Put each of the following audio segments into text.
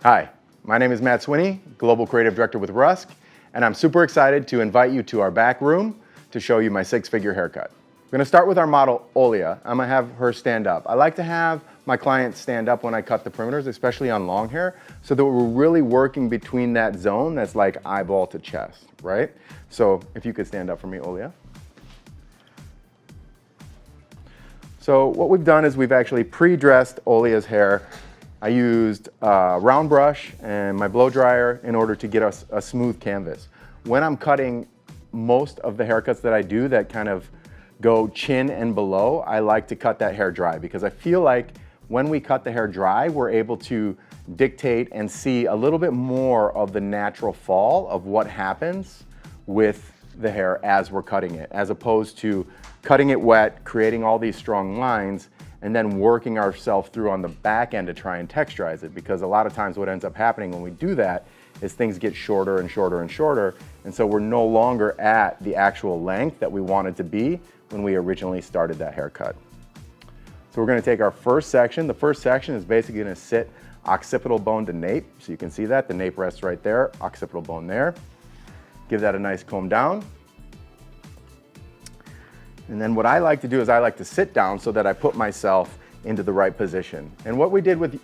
Hi, my name is Matt Swinney, Global Creative Director with Rusk, and I'm super excited to invite you to our back room to show you my six-figure haircut. We're gonna start with our model, Olia. I'm gonna have her stand up. I like to have my clients stand up when I cut the perimeters, especially on long hair, so that we're really working between that zone that's like eyeball to chest, right? So if you could stand up for me, Olia. So what we've done is we've actually pre-dressed Olia's hair. I used a round brush and my blow dryer in order to get us a smooth canvas. When I'm cutting most of the haircuts that I do that kind of go chin and below, I like to cut that hair dry because I feel like when we cut the hair dry, we're able to dictate and see a little bit more of the natural fall of what happens with the hair as we're cutting it, as opposed to cutting it wet, creating all these strong lines, and then working ourselves through on the back end to try and texturize it, because a lot of times what ends up happening when we do that is things get shorter and shorter and shorter, and so we're no longer at the actual length that we wanted to be when we originally started that haircut. So we're gonna take our first section. The first section is basically gonna sit occipital bone to nape, so you can see that, the nape rests right there, occipital bone there. Give that a nice comb down. And then what I like to do is I like to sit down so that I put myself into the right position. And what we did with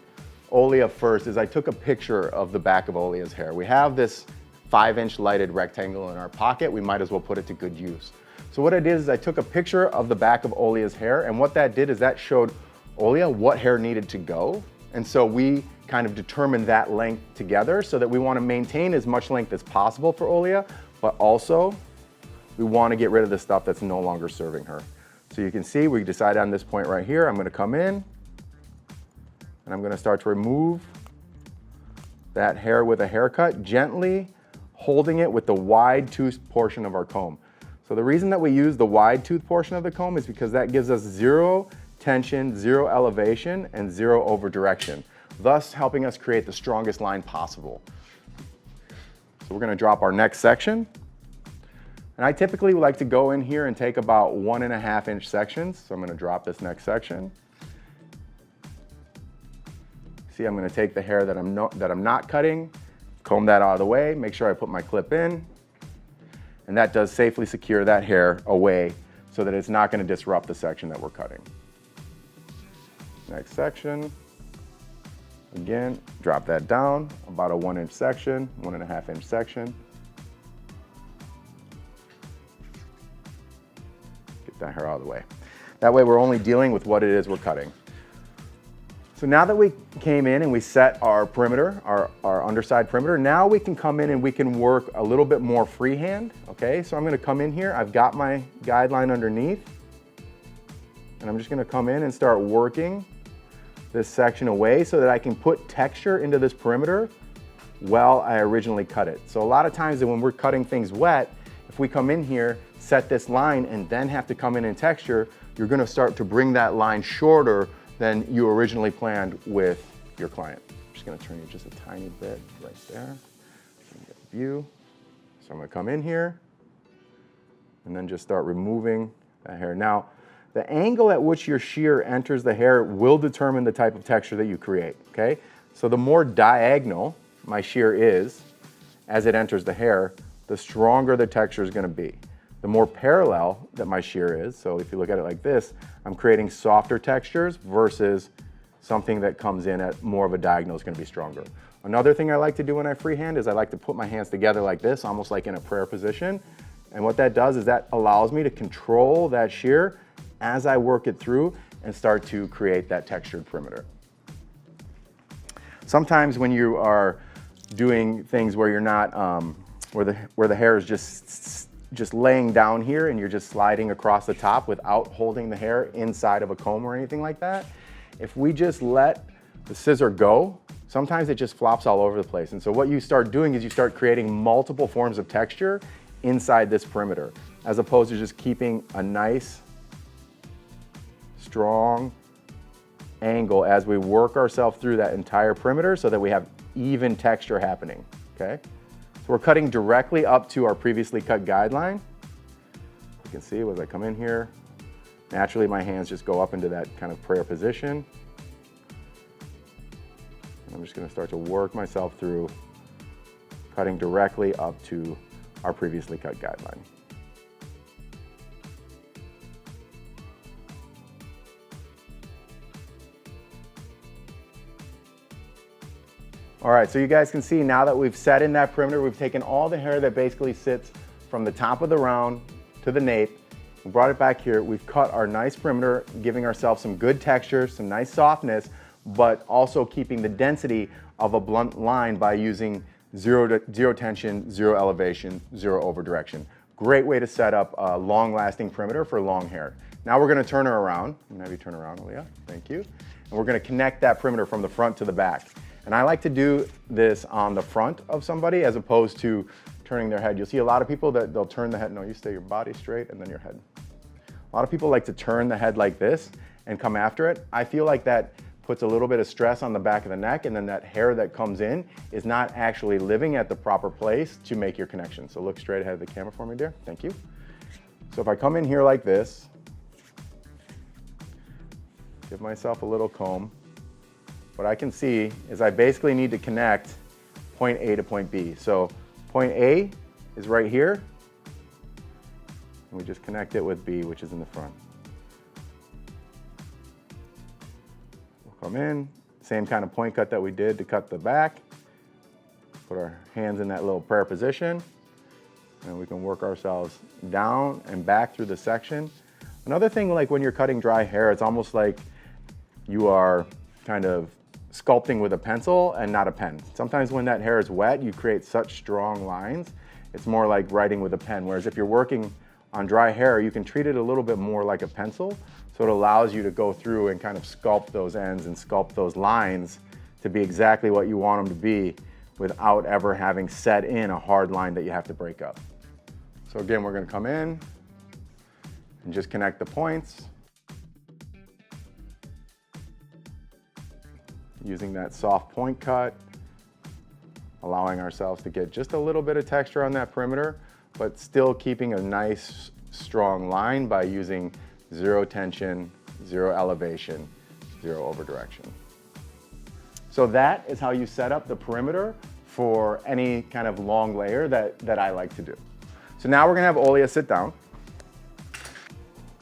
Olia first is I took a picture of the back of Olia's hair. We have this 5-inch lighted rectangle in our pocket. We might as well put it to good use. So what I did is I took a picture of the back of Olia's hair, and what that did is that showed Olia what hair needed to go. And so we kind of determined that length together so that we want to maintain as much length as possible for Olia, but also we want to get rid of the stuff that's no longer serving her. So you can see we decided on this point right here, I'm going to come in and I'm going to start to remove that hair with a haircut, gently holding it with the wide tooth portion of our comb. So the reason that we use the wide tooth portion of the comb is because that gives us zero tension, zero elevation, and zero over direction, thus helping us create the strongest line possible. So we're going to drop our next section. And I typically like to go in here and take about 1.5-inch sections. So I'm going to drop this next section. See, I'm going to take the hair that I'm not cutting, comb that out of the way, make sure I put my clip in, and that does safely secure that hair away so that it's not going to disrupt the section that we're cutting. Next section. Again, drop that down, about a 1-inch section, 1.5-inch section. That hair out of the way. That way we're only dealing with what it is we're cutting. So now that we came in and we set our perimeter, our underside perimeter, now we can come in and we can work a little bit more freehand, okay? So I'm gonna come in here, I've got my guideline underneath, and I'm just gonna come in and start working this section away so that I can put texture into this perimeter while I originally cut it. So a lot of times when we're cutting things wet, if we come in here, set this line, and then have to come in and texture, you're gonna start to bring that line shorter than you originally planned with your client. I'm just gonna turn you just a tiny bit right there. Get the view. So I'm gonna come in here and then just start removing that hair. Now, the angle at which your shear enters the hair will determine the type of texture that you create, okay? So the more diagonal my shear is as it enters the hair, the stronger the texture is gonna be. The more parallel that my shear is, so if you look at it like this, I'm creating softer textures versus something that comes in at more of a diagonal is gonna be stronger. Another thing I like to do when I freehand is I like to put my hands together like this, almost like in a prayer position. And what that does is that allows me to control that shear as I work it through and start to create that textured perimeter. Sometimes when you are doing things where you're not, where the hair is just laying down here and you're just sliding across the top without holding the hair inside of a comb or anything like that, if we just let the scissor go, sometimes it just flops all over the place. And so what you start doing is you start creating multiple forms of texture inside this perimeter, as opposed to just keeping a nice, strong angle as we work ourselves through that entire perimeter so that we have even texture happening, okay? So we're cutting directly up to our previously cut guideline. You can see as I come in here, naturally my hands just go up into that kind of prayer position. I'm just going to start to work myself through, cutting directly up to our previously cut guideline. All right, so you guys can see now that we've set in that perimeter, we've taken all the hair that basically sits from the top of the round to the nape and brought it back here. We've cut our nice perimeter, giving ourselves some good texture, some nice softness, but also keeping the density of a blunt line by using zero tension, zero elevation, zero over direction. Great way to set up a long-lasting perimeter for long hair. Now we're gonna turn her around. I'm gonna have you turn around, Aaliyah. Thank you. And we're gonna connect that perimeter from the front to the back. And I like to do this on the front of somebody as opposed to turning their head. You'll see a lot of people that they'll turn the head. No, you stay your body straight and then your head. A lot of people like to turn the head like this and come after it. I feel like that puts a little bit of stress on the back of the neck, and then that hair that comes in is not actually living at the proper place to make your connection. So look straight ahead of the camera for me, dear. Thank you. So if I come in here like this, give myself a little comb, what I can see is I basically need to connect point A to point B. So point A is right here, and we just connect it with B, which is in the front. We'll come in, same kind of point cut that we did to cut the back. Put our hands in that little prayer position, and we can work ourselves down and back through the section. Another thing, like when you're cutting dry hair, it's almost like you are kind of sculpting with a pencil and not a pen. Sometimes when that hair is wet, you create such strong lines. It's more like writing with a pen, whereas if you're working on dry hair, you can treat it a little bit more like a pencil. So it allows you to go through and kind of sculpt those ends and sculpt those lines to be exactly what you want them to be without ever having set in a hard line that you have to break up. So again, we're gonna come in and just connect the points. Using that soft point cut, allowing ourselves to get just a little bit of texture on that perimeter, but still keeping a nice, strong line by using zero tension, zero elevation, zero over direction. So that is how you set up the perimeter for any kind of long layer that I like to do. So now we're gonna have Olia sit down,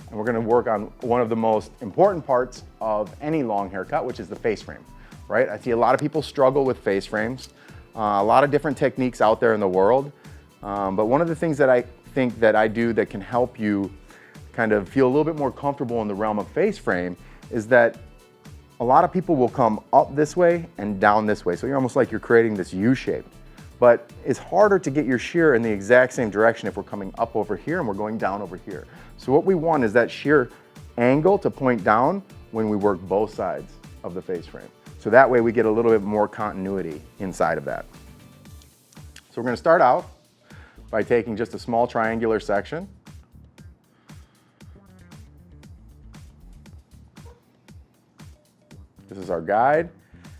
and we're gonna work on one of the most important parts of any long haircut, which is the face frame. Right? I see a lot of people struggle with face frames, a lot of different techniques out there in the world. But one of the things that I think that I do that can help you kind of feel a little bit more comfortable in the realm of face frame is that a lot of people will come up this way and down this way. So you're almost like you're creating this U shape. But it's harder to get your shear in the exact same direction if we're coming up over here and we're going down over here. So what we want is that shear angle to point down when we work both sides of the face frame. So that way we get a little bit more continuity inside of that. So we're going to start out by taking just a small triangular section. This is our guide,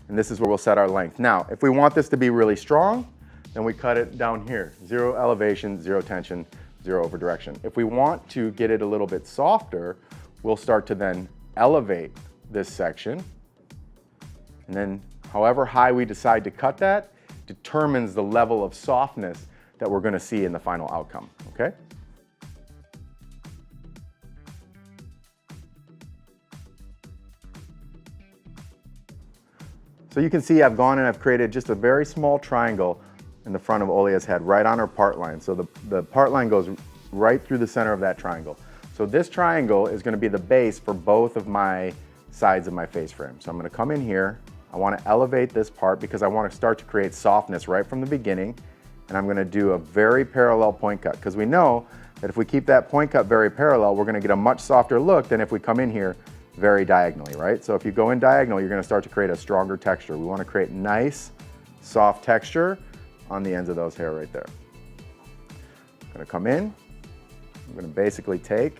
and this is where we'll set our length. Now, if we want this to be really strong, then we cut it down here. Zero elevation, zero tension, zero over direction. If we want to get it a little bit softer, we'll start to then elevate this section. And then however high we decide to cut that determines the level of softness that we're gonna see in the final outcome, okay? So you can see I've gone and I've created just a very small triangle in the front of Olia's head, right on her part line. So the part line goes right through the center of that triangle. So this triangle is gonna be the base for both of my sides of my face frame. So I'm gonna come in here. I want to elevate this part because I want to start to create softness right from the beginning, and I'm going to do a very parallel point cut because we know that if we keep that point cut very parallel, we're going to get a much softer look than if we come in here very diagonally, right? So if you go in diagonal, you're going to start to create a stronger texture. We want to create nice, soft texture on the ends of those hair right there. I'm going to come in. I'm going to basically take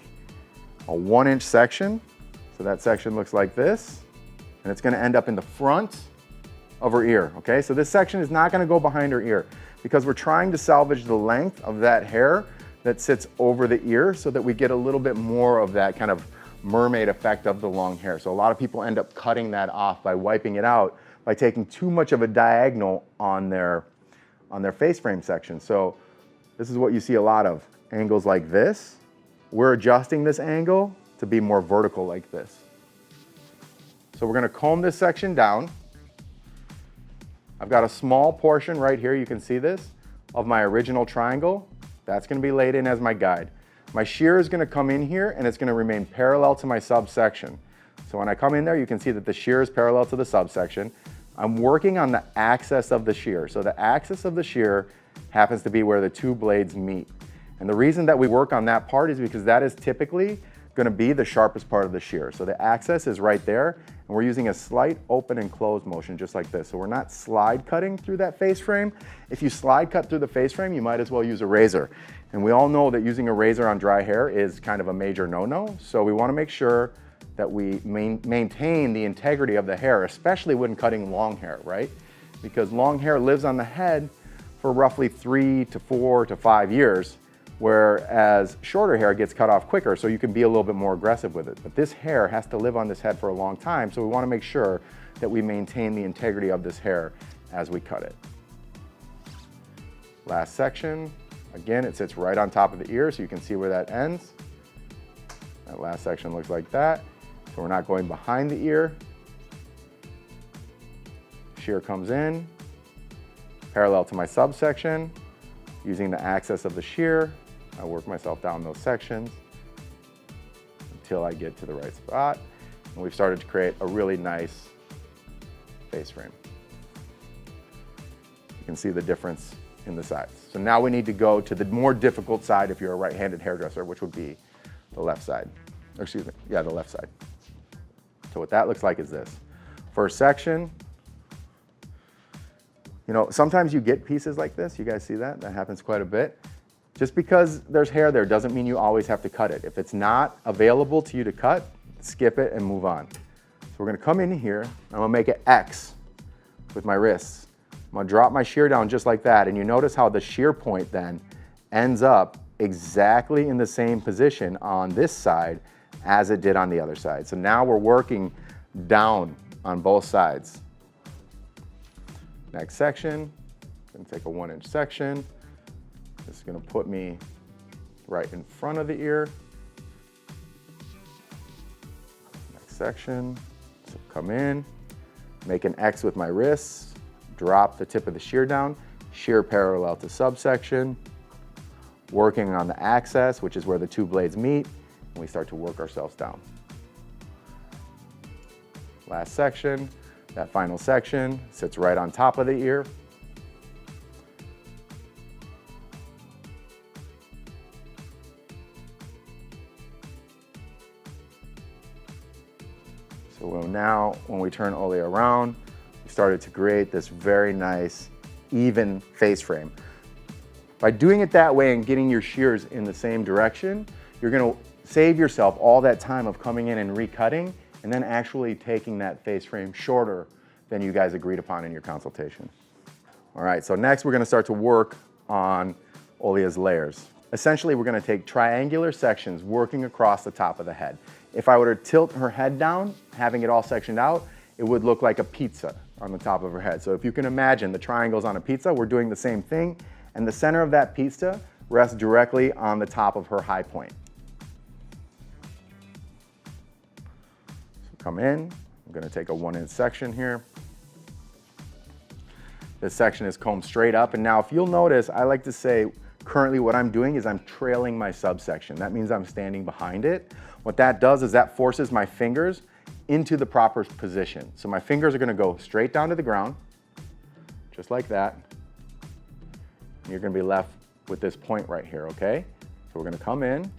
a 1-inch section. So that section looks like this. And it's going to end up in the front of her ear, okay? So this section is not going to go behind her ear because we're trying to salvage the length of that hair that sits over the ear so that we get a little bit more of that kind of mermaid effect of the long hair. So a lot of people end up cutting that off by wiping it out, by taking too much of a diagonal on their face frame section. So this is what you see a lot of, angles like this. We're adjusting this angle to be more vertical like this. So we're gonna comb this section down. I've got a small portion right here, you can see this, of my original triangle. That's gonna be laid in as my guide. My shear is gonna come in here and it's gonna remain parallel to my subsection. So when I come in there, you can see that the shear is parallel to the subsection. I'm working on the axis of the shear. So the axis of the shear happens to be where the two blades meet. And the reason that we work on that part is because that is typically gonna be the sharpest part of the shear. So the axis is right there, and we're using a slight open and close motion just like this. So we're not slide cutting through that face frame. If you slide cut through the face frame, you might as well use a razor. And we all know that using a razor on dry hair is kind of a major no-no. So we wanna make sure that we maintain the integrity of the hair, especially when cutting long hair, right? Because long hair lives on the head for roughly 3 to 4 to 5 years, whereas shorter hair gets cut off quicker, so you can be a little bit more aggressive with it. But this hair has to live on this head for a long time, so we wanna make sure that we maintain the integrity of this hair as we cut it. Last section, again, it sits right on top of the ear, so you can see where that ends. That last section looks like that. So we're not going behind the ear. Shear comes in, parallel to my subsection. Using the axis of the shear, I work myself down those sections until I get to the right spot. And we've started to create a really nice face frame. You can see the difference in the sides. So now we need to go to the more difficult side if you're a right-handed hairdresser, which would be the left side. Or excuse me, yeah, the left side. So what that looks like is this. First section, you know, sometimes you get pieces like this. You guys see that? That happens quite a bit. Just because there's hair there doesn't mean you always have to cut it. If it's not available to you to cut, skip it and move on. So we're gonna come in here, I'm gonna make an X with my wrists. I'm gonna drop my shear down just like that, and you notice how the shear point then ends up exactly in the same position on this side as it did on the other side. So now we're working down on both sides. Next section, I'm gonna take a 1-inch section. This is gonna put me right in front of the ear. Next section, so come in, make an X with my wrists, drop the tip of the shear down, shear parallel to subsection, working on the axis, which is where the two blades meet, and we start to work ourselves down. Last section, that final section sits right on top of the ear. So now, when we turn Ole around, we started to create this very nice, even face frame. By doing it that way and getting your shears in the same direction, you're gonna save yourself all that time of coming in and recutting and then actually taking that face frame shorter than you guys agreed upon in your consultation. All right, so next we're gonna start to work on Olea's layers. Essentially, we're gonna take triangular sections working across the top of the head. If I were to tilt her head down, having it all sectioned out, it would look like a pizza on the top of her head. So if you can imagine the triangles on a pizza, we're doing the same thing, and the center of that pizza rests directly on the top of her high point. So come in, I'm gonna take a 1-inch section here. This section is combed straight up, and now if you'll notice, I like to say, currently what I'm doing is I'm trailing my subsection. That means I'm standing behind it. What that does is that forces my fingers into the proper position. So my fingers are gonna go straight down to the ground, just like that. And you're gonna be left with this point right here, okay? So we're gonna come in,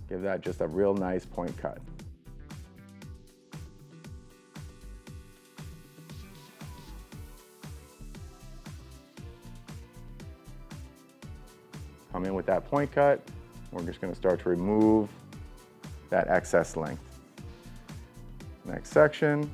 give that just a real nice point cut. Come in with that point cut. We're just gonna start to remove that excess length. Next section.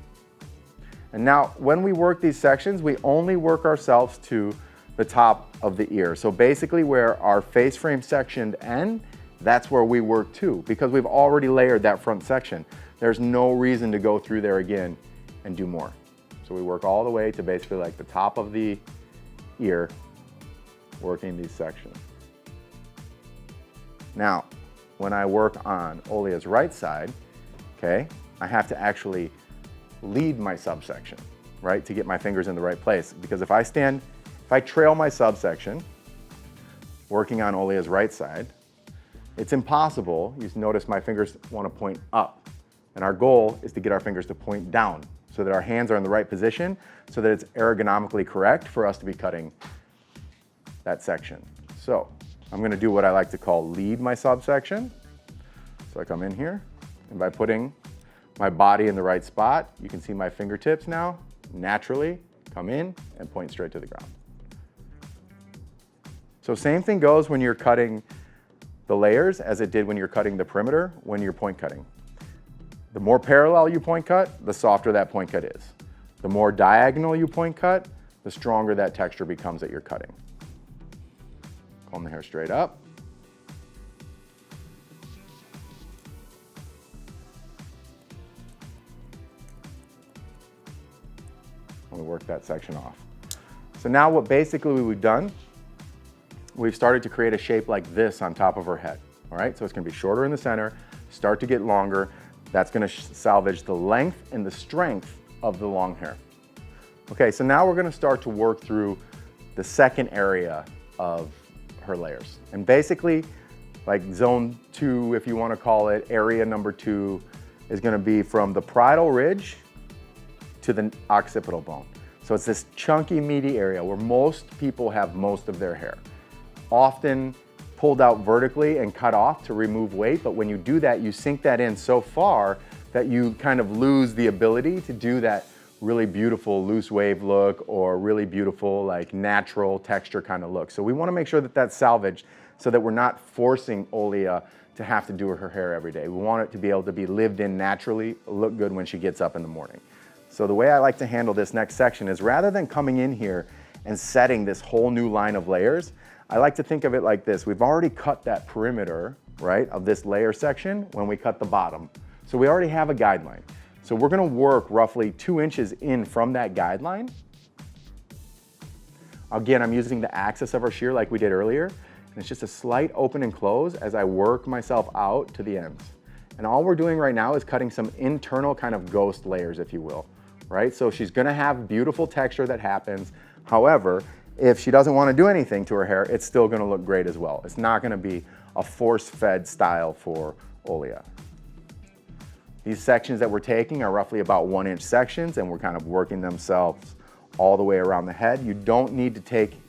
And now when we work these sections, we only work ourselves to the top of the ear. So basically where our face frame section end, that's where we work too, because we've already layered that front section. There's no reason to go through there again and do more. So we work all the way to basically like the top of the ear, working these sections. Now, when I work on Olia's right side, okay, I have to actually lead my subsection, right, to get my fingers in the right place. Because if I trail my subsection, working on Olia's right side, it's impossible. You notice my fingers want to point up. And our goal is to get our fingers to point down so that our hands are in the right position, so that it's ergonomically correct for us to be cutting that section. So I'm going to do what I like to call lead my subsection. So I come in here, and by putting my body in the right spot, you can see my fingertips now naturally come in and point straight to the ground. So same thing goes when you're cutting the layers as it did when you're cutting the perimeter when you're point cutting. The more parallel you point cut, the softer that point cut is. The more diagonal you point cut, the stronger that texture becomes that you're cutting. Comb the hair straight up. I'm going to work that section off. So now what basically we've done, we've started to create a shape like this on top of her head. All right, so it's going to be shorter in the center, start to get longer. That's going to salvage the length and the strength of the long hair. Okay, so now we're going to start to work through the second area of her layers. And basically, like zone 2, if you want to call it, area number 2 is going to be from the parietal ridge to the occipital bone. So it's this chunky, meaty area where most people have most of their hair. Often pulled out vertically and cut off to remove weight, but when you do that, you sink that in so far that you kind of lose the ability to do that really beautiful loose wave look or really beautiful like natural texture kind of look. So we want to make sure that that's salvaged so that we're not forcing Olia to have to do her hair every day. We want it to be able to be lived in naturally, look good when she gets up in the morning. So the way I like to handle this next section is rather than coming in here and setting this whole new line of layers, I like to think of it like this. We've already cut that perimeter, right, of this layer section when we cut the bottom. So we already have a guideline. So we're gonna work roughly 2 inches in from that guideline. Again, I'm using the axis of our shear like we did earlier, and it's just a slight open and close as I work myself out to the ends. And all we're doing right now is cutting some internal kind of ghost layers, if you will, right? So she's gonna have beautiful texture that happens. However, if she doesn't want to do anything to her hair, it's still going to look great as well. It's not going to be a force-fed style for Olia. These sections that we're taking are roughly about 1-inch sections, and we're kind of working themselves all the way around the head. You don't need to take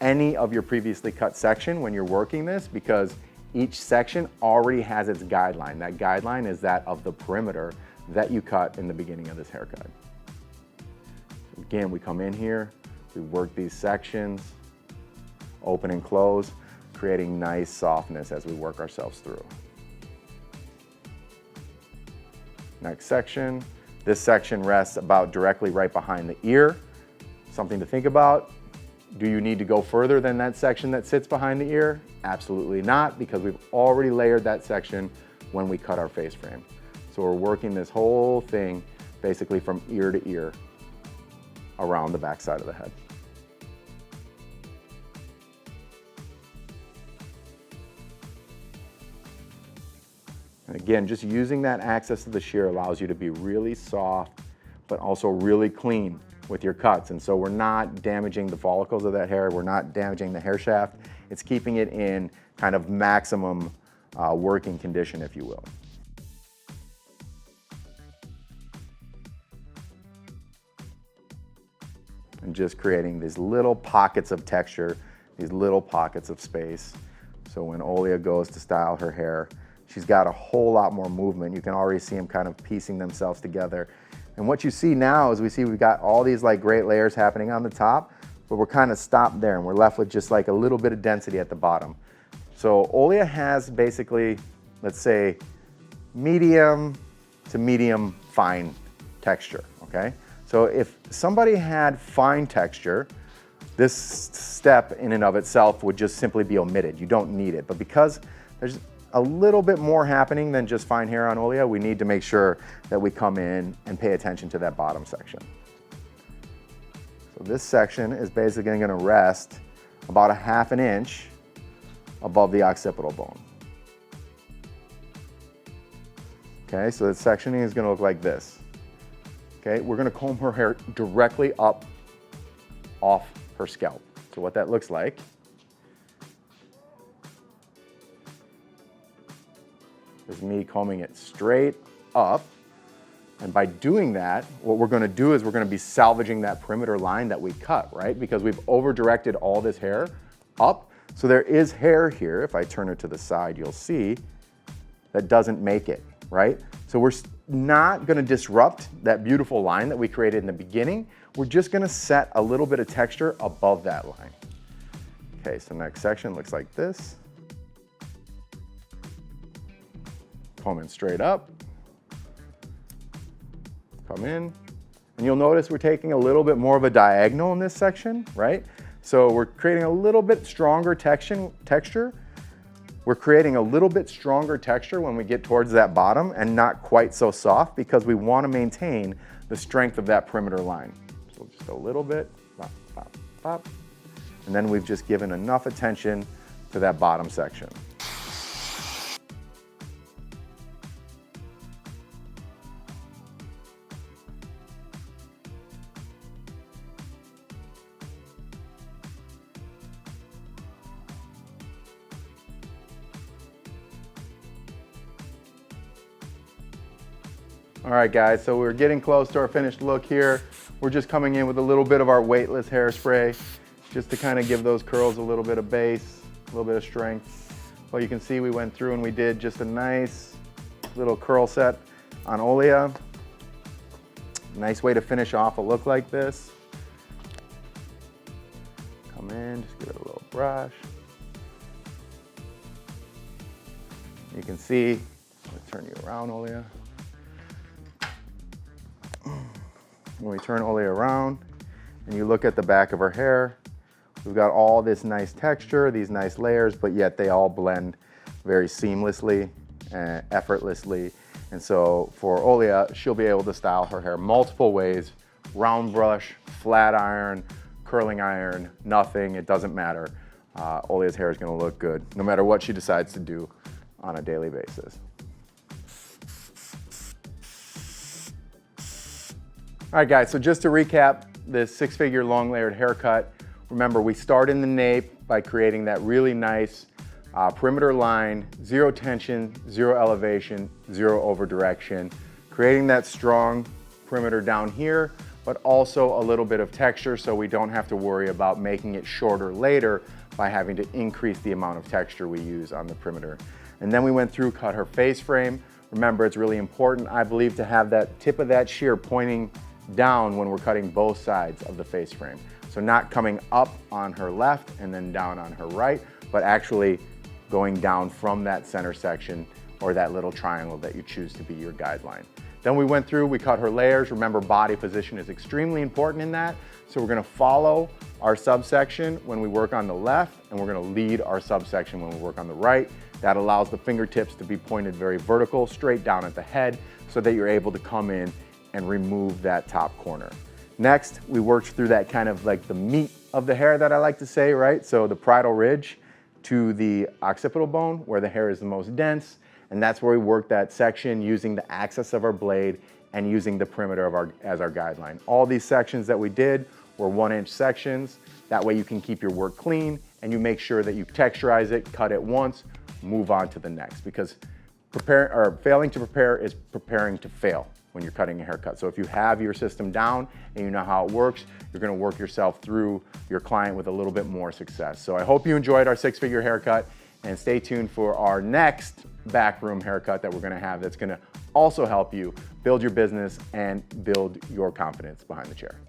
any of your previously cut section when you're working this because each section already has its guideline. That guideline is that of the perimeter that you cut in the beginning of this haircut. Again, we come in here. We work these sections, open and close, creating nice softness as we work ourselves through. Next section. This section rests about directly right behind the ear. Something to think about. Do you need to go further than that section that sits behind the ear? Absolutely not, because we've already layered that section when we cut our face frame. So we're working this whole thing basically from ear to ear around the back side of the head. And again, just using that axis of the shear allows you to be really soft, but also really clean with your cuts. And so we're not damaging the follicles of that hair. We're not damaging the hair shaft. It's keeping it in kind of maximum working condition, if you will. And just creating these little pockets of texture, these little pockets of space. So when Olia goes to style her hair, she's got a whole lot more movement. You can already see them kind of piecing themselves together. And what you see now is we've got all these like great layers happening on the top, but we're kind of stopped there and we're left with just like a little bit of density at the bottom. So Olia has basically, let's say, medium to medium fine texture, okay? So if somebody had fine texture, this step in and of itself would just simply be omitted. You don't need it. But because there's a little bit more happening than just fine hair on Olea, we need to make sure that we come in and pay attention to that bottom section. So this section is basically gonna rest about a ½ inch above the occipital bone. Okay, so the sectioning is gonna look like this. Okay, we're gonna comb her hair directly up off her scalp. So what that looks like is me combing it straight up. And by doing that, what we're gonna do is we're gonna be salvaging that perimeter line that we cut, right? Because we've over-directed all this hair up. So there is hair here. If I turn it to the side, you'll see that doesn't make it, right? So we're not gonna disrupt that beautiful line that we created in the beginning. We're just gonna set a little bit of texture above that line. Okay, so next section looks like this. Combing straight up. Come in, and you'll notice we're taking a little bit more of a diagonal in this section, right? So we're creating a little bit stronger texture. We're creating a little bit stronger texture when we get towards that bottom and not quite so soft because we want to maintain the strength of that perimeter line. So just a little bit, pop, pop, pop. And then we've just given enough attention to that bottom section. All right, guys, so we're getting close to our finished look here. We're just coming in with a little bit of our weightless hairspray just to kind of give those curls a little bit of base, a little bit of strength. Well, you can see we went through and we did just a nice little curl set on Olea. Nice way to finish off a look like this. Come in, just give it a little brush. You can see, let me turn you around, Olea. When we turn Olea around and you look at the back of her hair, we've got all this nice texture, these nice layers, but yet they all blend very seamlessly and effortlessly. And so for Olea, she'll be able to style her hair multiple ways: round brush, flat iron, curling iron, nothing, it doesn't matter. Olea's hair is gonna look good no matter what she decides to do on a daily basis. All right, guys, so just to recap this 6-figure long layered haircut, remember we start in the nape by creating that really nice perimeter line, zero tension, zero elevation, zero over direction, creating that strong perimeter down here, but also a little bit of texture so we don't have to worry about making it shorter later by having to increase the amount of texture we use on the perimeter. And then we went through, cut her face frame. Remember, it's really important, I believe, to have that tip of that shear pointing down when we're cutting both sides of the face frame. So not coming up on her left and then down on her right, but actually going down from that center section or that little triangle that you choose to be your guideline. Then we went through, we cut her layers. Remember, body position is extremely important in that. So we're gonna follow our subsection when we work on the left, and we're gonna lead our subsection when we work on the right. That allows the fingertips to be pointed very vertical, straight down at the head, so that you're able to come in and remove that top corner. Next, we worked through that kind of like the meat of the hair that I like to say, right? So the parietal ridge to the occipital bone where the hair is the most dense, and that's where we work that section using the axis of our blade and using the perimeter of as our guideline. All these sections that we did were 1-inch sections. That way you can keep your work clean and you make sure that you texturize it, cut it once, move on to the next, because failing to prepare is preparing to fail when you're cutting a haircut. So if you have your system down and you know how it works, you're gonna work yourself through your client with a little bit more success. So I hope you enjoyed our 6-figure haircut, and stay tuned for our next backroom haircut that we're gonna have that's gonna also help you build your business and build your confidence behind the chair.